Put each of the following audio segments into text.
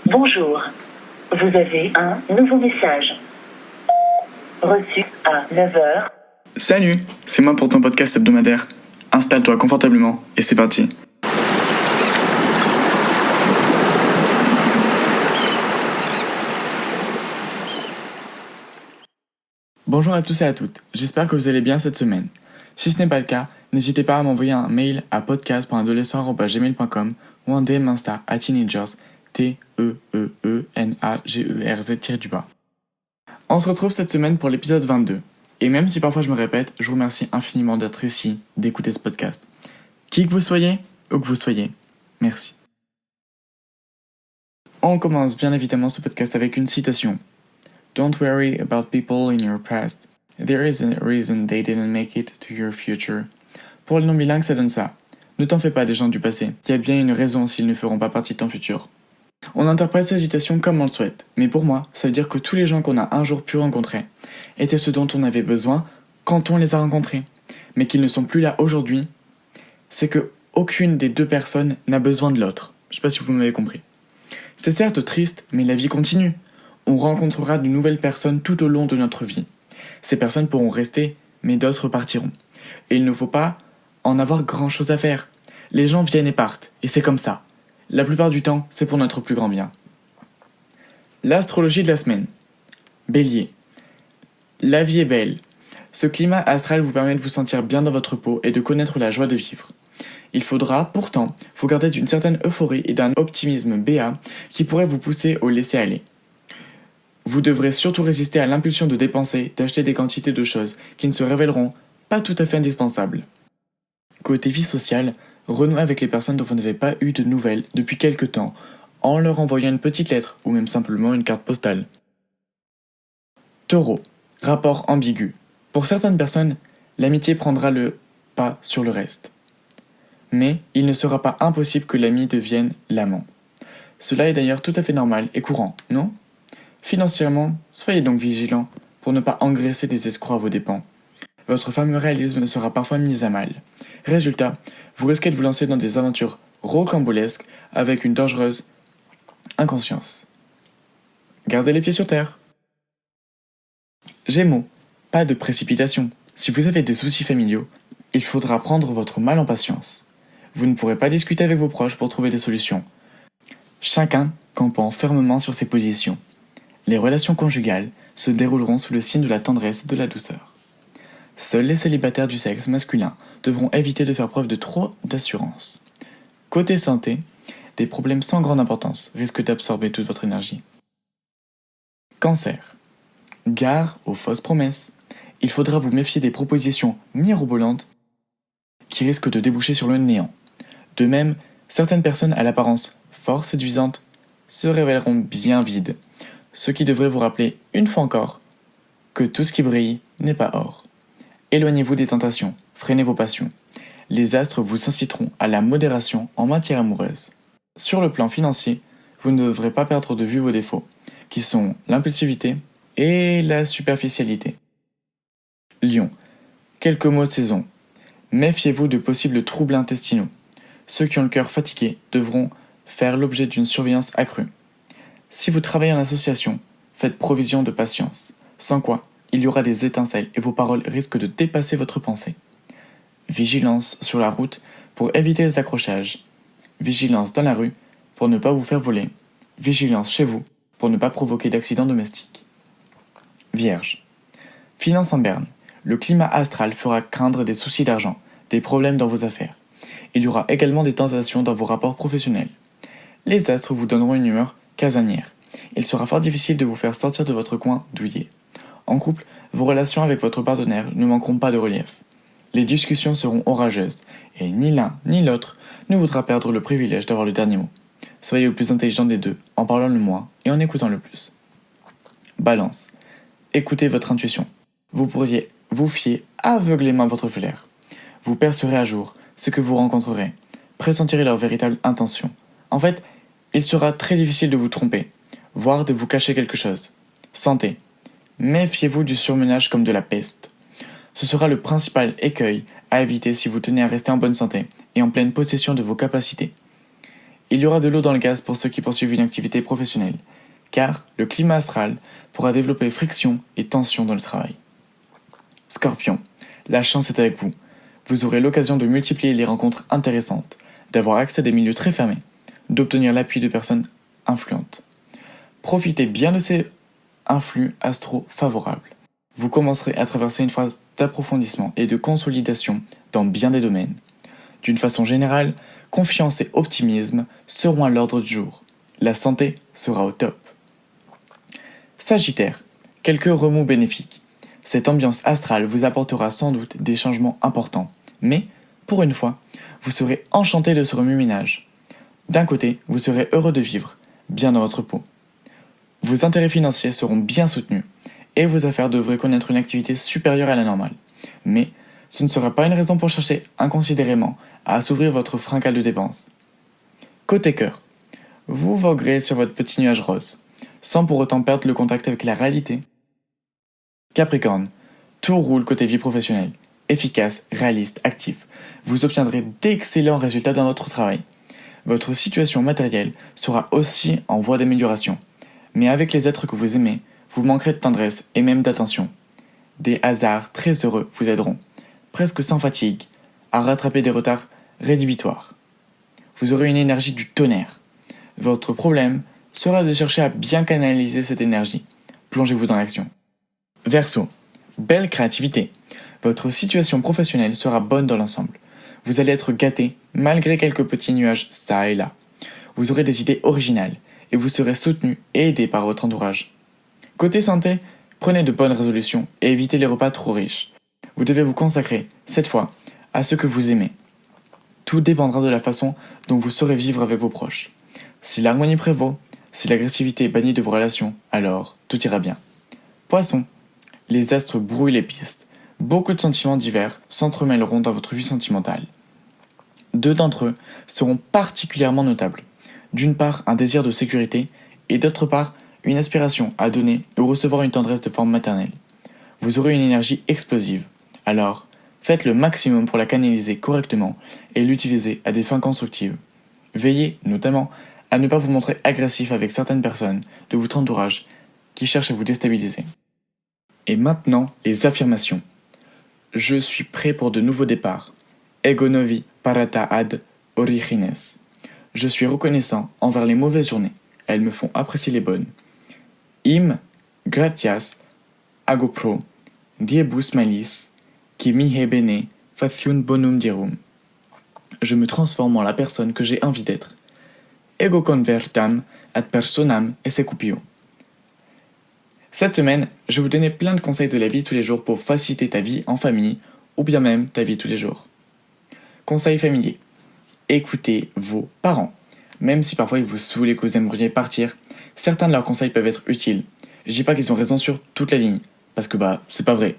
Bonjour. Vous avez un nouveau message. Reçu à 9h. Salut, c'est moi pour ton podcast hebdomadaire. Installe-toi confortablement et c'est parti. Bonjour à tous et à toutes, j'espère que vous allez bien cette semaine. Si ce n'est pas le cas, n'hésitez pas à m'envoyer un mail à podcast.adolescent@gmail.com ou un DM Insta à teenagers, TEEENAGERZ-. On se retrouve cette semaine pour l'épisode 22. Et même si parfois je me répète, je vous remercie infiniment d'être ici, d'écouter ce podcast. Qui que vous soyez, où que vous soyez, merci. On commence bien évidemment ce podcast avec une citation. Don't worry about people in your past. There is a reason they didn't make it to your future. Pour les non-bilingues, ça donne ça. Ne t'en fais pas des gens du passé. Il y a bien une raison s'ils ne feront pas partie de ton futur. On interprète cette citation comme on le souhaite, mais pour moi, ça veut dire que tous les gens qu'on a un jour pu rencontrer étaient ceux dont on avait besoin quand on les a rencontrés, mais qu'ils ne sont plus là aujourd'hui. C'est que aucune des deux personnes n'a besoin de l'autre. Je sais pas si vous m'avez compris. C'est certes triste, mais la vie continue. On rencontrera de nouvelles personnes tout au long de notre vie. Ces personnes pourront rester, mais d'autres partiront. Et il ne faut pas en avoir grand-chose à faire. Les gens viennent et partent, et c'est comme ça. La plupart du temps, c'est pour notre plus grand bien. L'astrologie de la semaine. Bélier. La vie est belle. Ce climat astral vous permet de vous sentir bien dans votre peau et de connaître la joie de vivre. Il faudra, pourtant, vous garder d'une certaine euphorie et d'un optimisme béat qui pourrait vous pousser au laisser-aller. Vous devrez surtout résister à l'impulsion de dépenser, d'acheter des quantités de choses qui ne se révéleront pas tout à fait indispensables. Côté vie sociale, renouez avec les personnes dont vous n'avez pas eu de nouvelles depuis quelque temps, en leur envoyant une petite lettre ou même simplement une carte postale. Taureau. Rapport ambigu. Pour certaines personnes, l'amitié prendra le pas sur le reste. Mais il ne sera pas impossible que l'ami devienne l'amant. Cela est d'ailleurs tout à fait normal et courant, non ? Financièrement, soyez donc vigilants pour ne pas engraisser des escrocs à vos dépens. Votre fameux réalisme sera parfois mis à mal. Résultat, vous risquez de vous lancer dans des aventures rocambolesques avec une dangereuse inconscience. Gardez les pieds sur terre. Gémeaux, pas de précipitation. Si vous avez des soucis familiaux, il faudra prendre votre mal en patience. Vous ne pourrez pas discuter avec vos proches pour trouver des solutions. Chacun campant fermement sur ses positions. Les relations conjugales se dérouleront sous le signe de la tendresse et de la douceur. Seuls les célibataires du sexe masculin devront éviter de faire preuve de trop d'assurance. Côté santé, des problèmes sans grande importance risquent d'absorber toute votre énergie. Cancer. Gare aux fausses promesses. Il faudra vous méfier des propositions mirobolantes qui risquent de déboucher sur le néant. De même, certaines personnes à l'apparence fort séduisantes se révéleront bien vides, ce qui devrait vous rappeler, une fois encore, que tout ce qui brille n'est pas or. Éloignez-vous des tentations, freinez vos passions. Les astres vous inciteront à la modération en matière amoureuse. Sur le plan financier, vous ne devrez pas perdre de vue vos défauts, qui sont l'impulsivité et la superficialité. Lion. Quelques mots de saison. Méfiez-vous de possibles troubles intestinaux. Ceux qui ont le cœur fatigué devront faire l'objet d'une surveillance accrue. Si vous travaillez en association, faites provision de patience, sans quoi il y aura des étincelles et vos paroles risquent de dépasser votre pensée. Vigilance sur la route pour éviter les accrochages. Vigilance dans la rue pour ne pas vous faire voler. Vigilance chez vous pour ne pas provoquer d'accidents domestiques. Vierge. Finance en berne. Le climat astral fera craindre des soucis d'argent, des problèmes dans vos affaires. Il y aura également des tentations dans vos rapports professionnels. Les astres vous donneront une humeur casanière. Il sera fort difficile de vous faire sortir de votre coin douillet. En couple, vos relations avec votre partenaire ne manqueront pas de relief. Les discussions seront orageuses, et ni l'un ni l'autre ne voudra perdre le privilège d'avoir le dernier mot. Soyez le plus intelligent des deux, en parlant le moins et en écoutant le plus. Balance. Écoutez votre intuition. Vous pourriez vous fier aveuglément à votre flair. Vous percerez à jour ce que vous rencontrerez, pressentirez leur véritable intention. En fait, il sera très difficile de vous tromper, voire de vous cacher quelque chose. Santé. Méfiez-vous du surmenage comme de la peste. Ce sera le principal écueil à éviter si vous tenez à rester en bonne santé et en pleine possession de vos capacités. Il y aura de l'eau dans le gaz pour ceux qui poursuivent une activité professionnelle, car le climat astral pourra développer friction et tension dans le travail. Scorpion, la chance est avec vous. Vous aurez l'occasion de multiplier les rencontres intéressantes, d'avoir accès à des milieux très fermés, d'obtenir l'appui de personnes influentes. Profitez bien de ces influx astro favorables. Vous commencerez à traverser une phase d'approfondissement et de consolidation dans bien des domaines. D'une façon générale, confiance et optimisme seront à l'ordre du jour. La santé sera au top. Sagittaire, quelques remous bénéfiques. Cette ambiance astrale vous apportera sans doute des changements importants, mais, pour une fois, vous serez enchanté de ce remue-ménage. D'un côté, vous serez heureux de vivre, bien dans votre peau. Vos intérêts financiers seront bien soutenus, et vos affaires devraient connaître une activité supérieure à la normale. Mais, ce ne sera pas une raison pour chercher inconsidérément à assouvir votre fringale de dépenses. Côté cœur, vous voguerez sur votre petit nuage rose, sans pour autant perdre le contact avec la réalité. Capricorne, tout roule côté vie professionnelle. Efficace, réaliste, actif. Vous obtiendrez d'excellents résultats dans votre travail. Votre situation matérielle sera aussi en voie d'amélioration. Mais avec les êtres que vous aimez, vous manquerez de tendresse et même d'attention. Des hasards très heureux vous aideront, presque sans fatigue, à rattraper des retards rédhibitoires. Vous aurez une énergie du tonnerre. Votre problème sera de chercher à bien canaliser cette énergie. Plongez-vous dans l'action. Verseau, belle créativité. Votre situation professionnelle sera bonne dans l'ensemble. Vous allez être gâté malgré quelques petits nuages ça et là. Vous aurez des idées originales et vous serez soutenu et aidé par votre entourage. Côté santé, prenez de bonnes résolutions et évitez les repas trop riches. Vous devez vous consacrer, cette fois, à ce que vous aimez. Tout dépendra de la façon dont vous saurez vivre avec vos proches. Si l'harmonie prévaut, si l'agressivité est bannie de vos relations, alors tout ira bien. Poisson, les astres brouillent les pistes. Beaucoup de sentiments divers s'entremêleront dans votre vie sentimentale. Deux d'entre eux seront particulièrement notables. D'une part, un désir de sécurité et d'autre part, une aspiration à donner ou recevoir une tendresse de forme maternelle. Vous aurez une énergie explosive. Alors, faites le maximum pour la canaliser correctement et l'utiliser à des fins constructives. Veillez, notamment, à ne pas vous montrer agressif avec certaines personnes de votre entourage qui cherchent à vous déstabiliser. Et maintenant, les affirmations. Je suis prêt pour de nouveaux départs. Ego novi parata ad origines. Je suis reconnaissant envers les mauvaises journées. Elles me font apprécier les bonnes. Im gratias agopro diebus malis qui mihi bene faciun bonum dierum. Je me transforme en la personne que j'ai envie d'être. Ego convertam ad personam execupio. Cette semaine, je vais vous donner plein de conseils de la vie tous les jours pour faciliter ta vie en famille ou bien même ta vie tous les jours. Conseils familiers. Écoutez vos parents. Même si parfois ils vous saoulent et que vous aimeriez partir, certains de leurs conseils peuvent être utiles. Je dis pas qu'ils ont raison sur toute la ligne, parce que c'est pas vrai.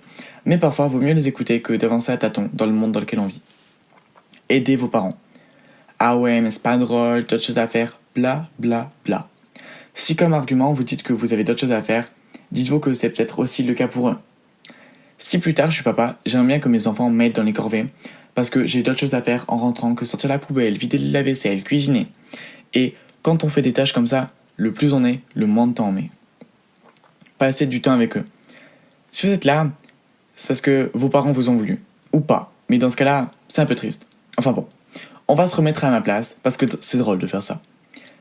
Mais parfois, vaut mieux les écouter que d'avancer à tâtons dans le monde dans lequel on vit. Aidez vos parents. Ah ouais, mais c'est pas drôle, d'autres choses à faire, bla bla bla. Si comme argument vous dites que vous avez d'autres choses à faire, dites-vous que c'est peut-être aussi le cas pour eux. Si plus tard je suis papa, j'aime bien que mes enfants m'aident dans les corvées, parce que j'ai d'autres choses à faire en rentrant que sortir la poubelle, vider la vaisselle, cuisiner. Et quand on fait des tâches comme ça, le plus on est, le moins de temps on met. Passez du temps avec eux. Si vous êtes là, c'est parce que vos parents vous ont voulu. Ou pas. Mais dans ce cas-là, c'est un peu triste. Enfin bon, on va se remettre à ma place, parce que c'est drôle de faire ça.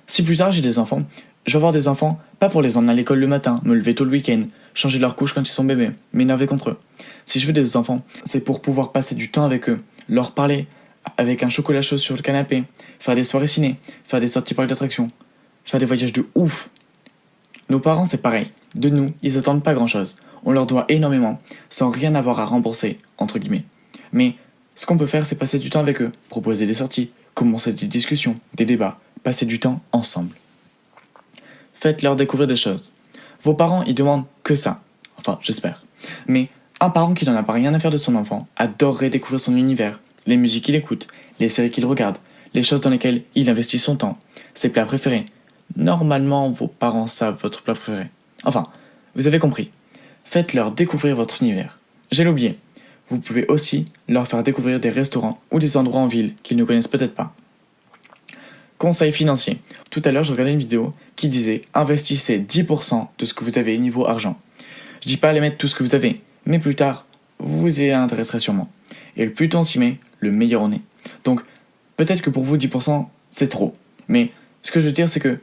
Si plus tard j'ai des enfants, je vais avoir des enfants, pas pour les emmener à l'école le matin, me lever tôt le week-end, changer leur couche quand ils sont bébés, m'énerver contre eux. Si je veux des enfants, c'est pour pouvoir passer du temps avec eux, leur parler, avec un chocolat chaud sur le canapé, faire des soirées ciné, faire des sorties parcs d'attractions, faire des voyages de ouf. Nos parents, c'est pareil. De nous, ils attendent pas grand-chose. On leur doit énormément, sans rien avoir à rembourser, entre guillemets. Mais ce qu'on peut faire, c'est passer du temps avec eux, proposer des sorties, commencer des discussions, des débats, passer du temps ensemble. Faites-leur découvrir des choses. Vos parents, ils demandent que ça. Enfin, j'espère. Mais un parent qui n'en a pas rien à faire de son enfant adorerait découvrir son univers, les musiques qu'il écoute, les séries qu'il regarde, les choses dans lesquelles il investit son temps, ses plats préférés. Normalement, vos parents savent votre plat préféré. Enfin, vous avez compris. Faites-leur découvrir votre univers. J'ai oublié. Vous pouvez aussi leur faire découvrir des restaurants ou des endroits en ville qu'ils ne connaissent peut-être pas. Conseil financier. Tout à l'heure, je regardais une vidéo qui disait investissez 10% de ce que vous avez niveau argent. Je dis pas aller mettre tout ce que vous avez, mais plus tard, vous y intéresserez sûrement. Et le plus tôt on s'y met, le meilleur on est. Donc, peut-être que pour vous, 10%, c'est trop. Mais ce que je veux dire, c'est que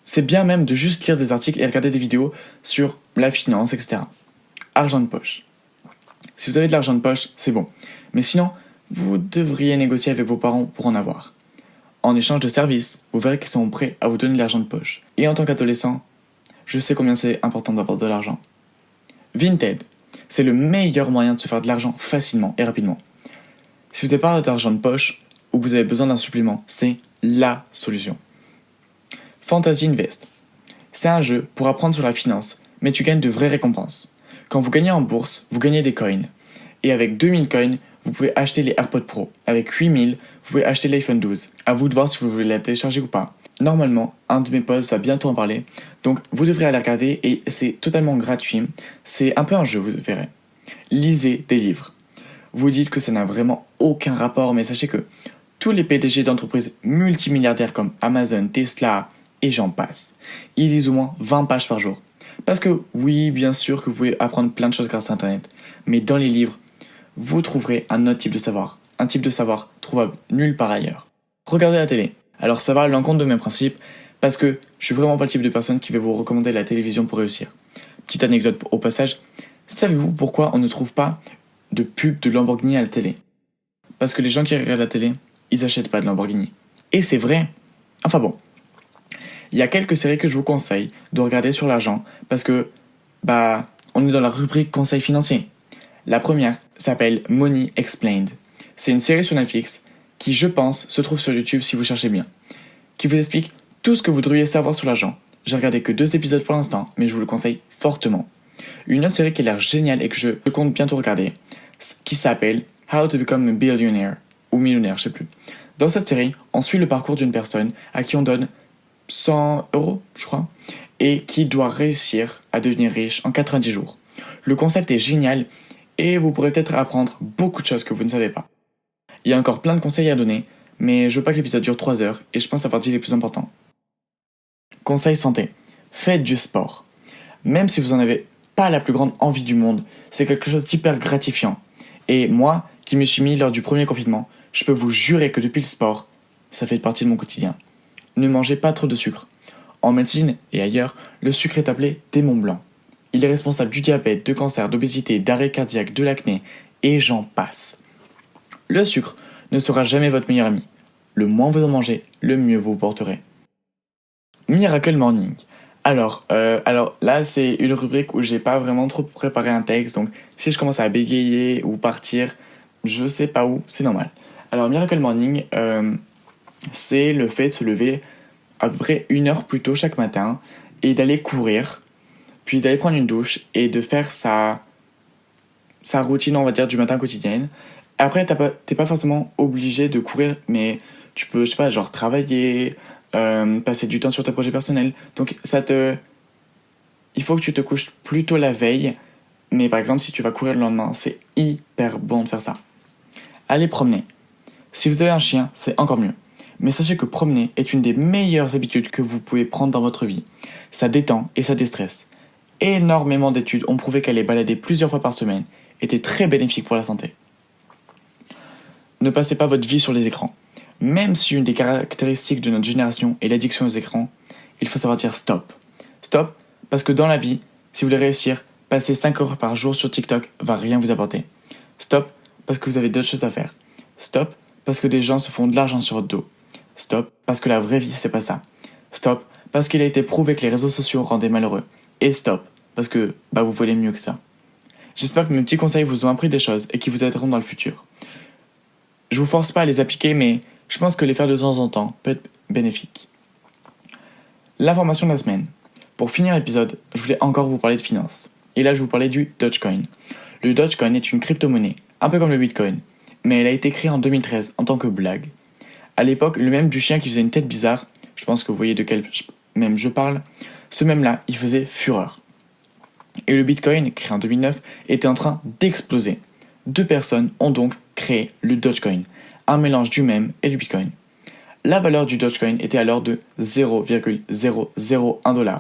c'est bien même de juste lire des articles et regarder des vidéos sur la finance, etc. Argent de poche. Si vous avez de l'argent de poche, c'est bon. Mais sinon, vous devriez négocier avec vos parents pour en avoir. En échange de services, vous verrez qu'ils sont prêts à vous donner de l'argent de poche. Et en tant qu'adolescent, je sais combien c'est important d'avoir de l'argent. Vinted, c'est le meilleur moyen de se faire de l'argent facilement et rapidement. Si vous n'avez pas d'argent de poche ou que vous avez besoin d'un supplément, c'est la solution. Fantasy Invest, c'est un jeu pour apprendre sur la finance, mais tu gagnes de vraies récompenses. Quand vous gagnez en bourse, vous gagnez des coins. Et avec 2000 coins, vous pouvez acheter les AirPods Pro. Avec 8000, vous pouvez acheter l'iPhone 12. À vous de voir si vous voulez la télécharger ou pas. Normalement, un de mes posts va bientôt en parler. Donc, vous devrez aller regarder et c'est totalement gratuit. C'est un peu un jeu, vous verrez. Lisez des livres. Vous dites que ça n'a vraiment aucun rapport, mais sachez que tous les PDG d'entreprises multimilliardaires comme Amazon, Tesla et j'en passe, ils lisent au moins 20 pages par jour. Parce que oui, bien sûr que vous pouvez apprendre plein de choses grâce à Internet, mais dans les livres, vous trouverez un autre type de savoir. Un type de savoir trouvable nulle part ailleurs. Regardez la télé. Alors ça va à l'encontre de mes principes, parce que je suis vraiment pas le type de personne qui va vous recommander la télévision pour réussir. Petite anecdote au passage, savez-vous pourquoi on ne trouve pas de pub de Lamborghini à la télé? Parce que les gens qui regardent la télé, ils achètent pas de Lamborghini. Et c'est vrai. Enfin bon. Il y a quelques séries que je vous conseille de regarder sur l'argent, parce que, on est dans la rubrique conseil financier. La première s'appelle Money Explained. C'est une série sur Netflix qui, je pense, se trouve sur YouTube si vous cherchez bien, qui vous explique tout ce que vous devriez savoir sur l'argent. J'ai regardé que 2 épisodes pour l'instant, mais je vous le conseille fortement. Une autre série qui a l'air géniale et que je compte bientôt regarder, qui s'appelle How to Become a Billionaire, ou Millionnaire, je sais plus. Dans cette série, on suit le parcours d'une personne à qui on donne 100 euros, je crois, et qui doit réussir à devenir riche en 90 jours. Le concept est génial et vous pourrez peut-être apprendre beaucoup de choses que vous ne savez pas. Il y a encore plein de conseils à donner, mais je veux pas que l'épisode dure 3 heures et je pense avoir dit les plus importants. Conseil santé. Faites du sport. Même si vous en avez pas la plus grande envie du monde, c'est quelque chose d'hyper gratifiant. Et moi, qui me suis mis lors du premier confinement, je peux vous jurer que depuis le sport, ça fait partie de mon quotidien. Ne mangez pas trop de sucre. En médecine et ailleurs, le sucre est appelé démon blanc. Il est responsable du diabète, de cancer, d'obésité, d'arrêt cardiaque, de l'acné, et j'en passe. Le sucre ne sera jamais votre meilleur ami. Le moins vous en mangez, le mieux vous vous porterez. Miracle Morning. Alors là, c'est une rubrique où j'ai pas vraiment trop préparé un texte, donc si je commence à bégayer ou partir, je sais pas où, c'est normal. Alors, Miracle Morning, c'est le fait de se lever à peu près 1 heure plus tôt chaque matin et d'aller courir, puis d'aller prendre une douche et de faire sa routine, on va dire, du matin quotidienne. Après, t'es pas forcément obligé de courir, mais tu peux, je sais pas, genre travailler, passer du temps sur tes projets personnels. Donc, il faut que tu te couches plus tôt la veille, mais par exemple, si tu vas courir le lendemain, c'est hyper bon de faire ça. Allez promener. Si vous avez un chien, c'est encore mieux. Mais sachez que promener est une des meilleures habitudes que vous pouvez prendre dans votre vie. Ça détend et ça déstresse. Énormément d'études ont prouvé qu'aller balader plusieurs fois par semaine était très bénéfique pour la santé. Ne passez pas votre vie sur les écrans. Même si une des caractéristiques de notre génération est l'addiction aux écrans, il faut savoir dire stop. Stop, parce que dans la vie, si vous voulez réussir, passer 5 heures par jour sur TikTok va rien vous apporter. Stop, parce que vous avez d'autres choses à faire. Stop, parce que des gens se font de l'argent sur votre dos. Stop, parce que la vraie vie, c'est pas ça. Stop, parce qu'il a été prouvé que les réseaux sociaux rendaient malheureux. Et stop, parce que vous valez mieux que ça. J'espère que mes petits conseils vous ont appris des choses et qui vous aideront dans le futur. Je vous force pas à les appliquer, mais je pense que les faire de temps en temps peut être bénéfique. L'information de la semaine. Pour finir l'épisode, je voulais encore vous parler de finance. Et là, je vous parlais du Dogecoin. Le Dogecoin est une crypto-monnaie, un peu comme le Bitcoin, mais elle a été créée en 2013 en tant que blague. À l'époque, le même du chien qui faisait une tête bizarre, je pense que vous voyez de quel même je parle, ce même-là, il faisait fureur. Et le Bitcoin, créé en 2009, était en train d'exploser. 2 personnes ont donc créé le Dogecoin, un mélange du mème et du Bitcoin. la valeur du Dogecoin était alors de 0,001 $.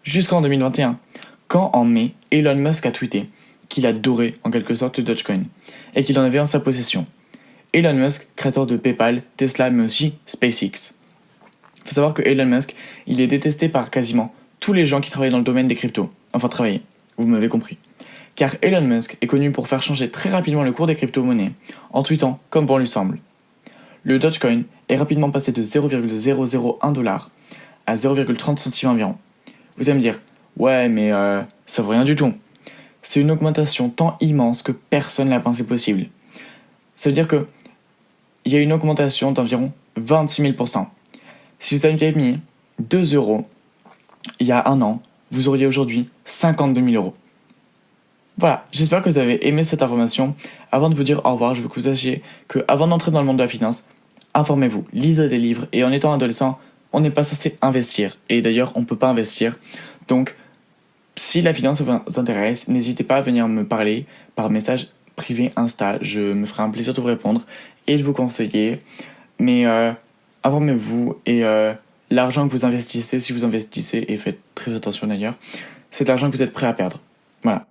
Jusqu'en 2021, quand en mai, Elon Musk a tweeté qu'il adorait en quelque sorte le Dogecoin et qu'il en avait en sa possession. Elon Musk, créateur de PayPal, Tesla, mais aussi SpaceX. Il faut savoir que Elon Musk, il est détesté par quasiment tous les gens qui travaillent dans le domaine des cryptos. Enfin, travailler, vous m'avez compris. Car Elon Musk est connu pour faire changer très rapidement le cours des crypto-monnaies, en tweetant comme bon lui semble. Le Dogecoin est rapidement passé de 0,001 $ à 0,30 centimes environ. Vous allez me dire, ouais, mais ça vaut rien du tout. C'est une augmentation tant immense que personne n'a pensé possible. Ça veut dire que il y a une augmentation d'environ 26 000%. Si vous aviez mis 2 € il y a un an, vous auriez aujourd'hui 52 000 €. Voilà, j'espère que vous avez aimé cette information. Avant de vous dire au revoir, je veux que vous sachiez qu'avant d'entrer dans le monde de la finance, informez-vous, lisez des livres, et en étant adolescent, on n'est pas censé investir. Et d'ailleurs, on ne peut pas investir. Donc, si la finance vous intéresse, n'hésitez pas à venir me parler par message privé Insta. Je me ferai un plaisir de vous répondre et de vous conseiller. Mais informez-vous et l'argent que vous investissez, si vous investissez, et faites très attention d'ailleurs, c'est de l'argent que vous êtes prêt à perdre. Voilà.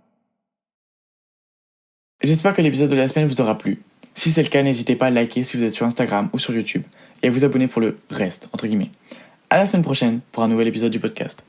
J'espère que l'épisode de la semaine vous aura plu. Si c'est le cas, n'hésitez pas à liker si vous êtes sur Instagram ou sur YouTube et à vous abonner pour le reste, entre guillemets. À la semaine prochaine pour un nouvel épisode du podcast.